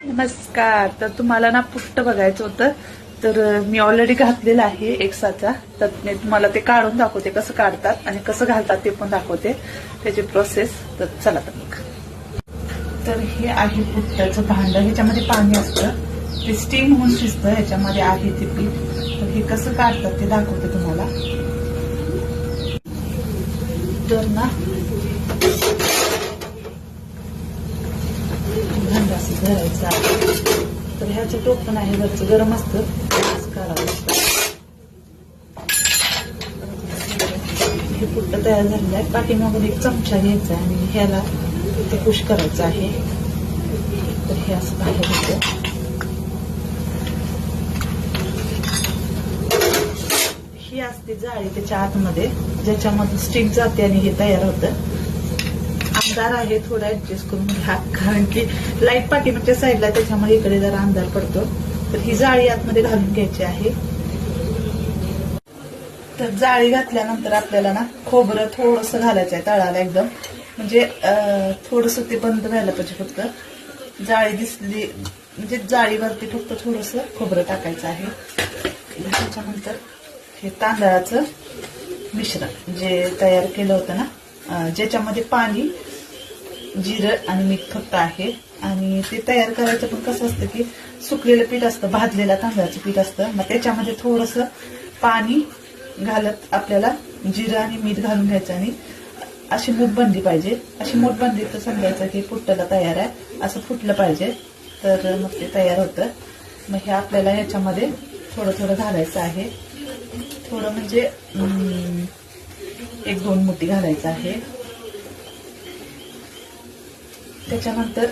नमस्कार. तर तुम्हाला ना पुट्ट बघायचं होतं, तर मी ऑलरेडी घातलेलं आहे एक्साचा. तर मी तुम्हाला ते काढून दाखवते, कसं काढतात आणि कसं घालतात ते पण दाखवते, त्याची प्रोसेस. तर चला तर मग. तर हे आहे पुट्ट्याचं भांड. ह्याच्यामध्ये पाणी असतं, ते स्टीम होऊन शिजतं. ह्याच्यामध्ये आहे ते पीठ. तर हे कसं काढतात ते दाखवते तुम्हाला. तर ना भांड असं धरायचं आहे. तर ह्याचं टोपण आहे वरचं, गरम असतं, असं काढावं लागतं. हे पुट्ट तयार झालेलं आहे. पाठीमागून एक चमचा घ्यायचा आणि ह्याला ते पुश करायचं आहे. तर हे असं बाहेर येतं. ही असते जाळी त्याच्या आतमध्ये, ज्याच्यामध्ये स्टिक जाते आणि हे तयार होतं. अंधार आहे, थोडा ऍडजस्ट करून घ्या, कारण की लाईट पाठीमागच्या साईडला, त्याच्यामुळे इकडे जरा अंधार पडतो. तर ही जाळी आतमध्ये घालून घ्यायची आहे. तर जाळी घातल्यानंतर आपल्याला ना खोबरं थोडंसं घालायचं आहे तळाला एकदम, म्हणजे थोडंसं ते बंद व्हायला पाहिजे. फक्त जाळी दिसली म्हणजे जाळीवरती फक्त थोडंसं खोबरं टाकायचं आहे. त्याच्यानंतर हे तांदळाचं मिश्रण जे तयार केलं होतं ना, ज्याच्यामध्ये पाणी, जिरं आणि मीठ फक्त आहे. आणि ते तयार करायचं पण कसं असतं की सुकलेलं पीठ असतं, भाजलेलं तांदळाचं पीठ असतं. मग त्याच्यामध्ये थोडंसं पाणी घालत आपल्याला जिरं आणि मीठ घालून घ्यायचं आणि अशी मूठ बनली पाहिजे. अशी मूठ बनली तर समजायचं की पुट्टला तयार आहे, असं फुटलं पाहिजे. तर मग ते तयार होतं. मग हे आपल्याला ह्याच्यामध्ये थोडं थोडं घालायचं आहे. थोडं म्हणजे 1-2 मुठी घालायचं आहे. त्याच्यानंतर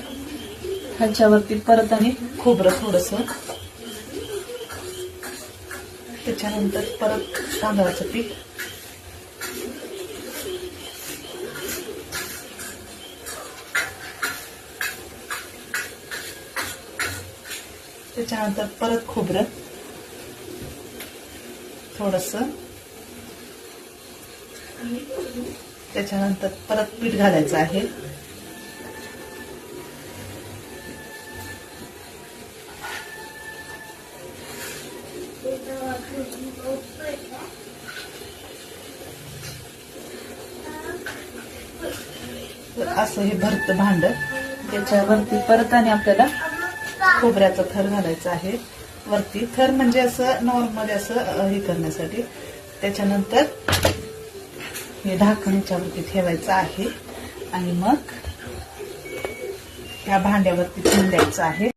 ह्याच्यावरती परत आणि खोबरं थोडंसं. त्याच्यानंतर परत तांदळाचं पीठ. त्याच्यानंतर परत खोबरं थोडंसं. त्याच्यानंतर परत पीठ घालायचं आहे. असं हे भरतं भांड. त्याच्यावरती परत आणि आपल्याला खोबऱ्याचा थर घालायचा आहे वरती. थर म्हणजे असं नॉर्मल असं हे करण्यासाठी. त्याच्यानंतर हे ढाकण याच्यावरती ठेवायचं आहे आणि मग ह्या भांड्यावरती ठेवून द्यायचं आहे.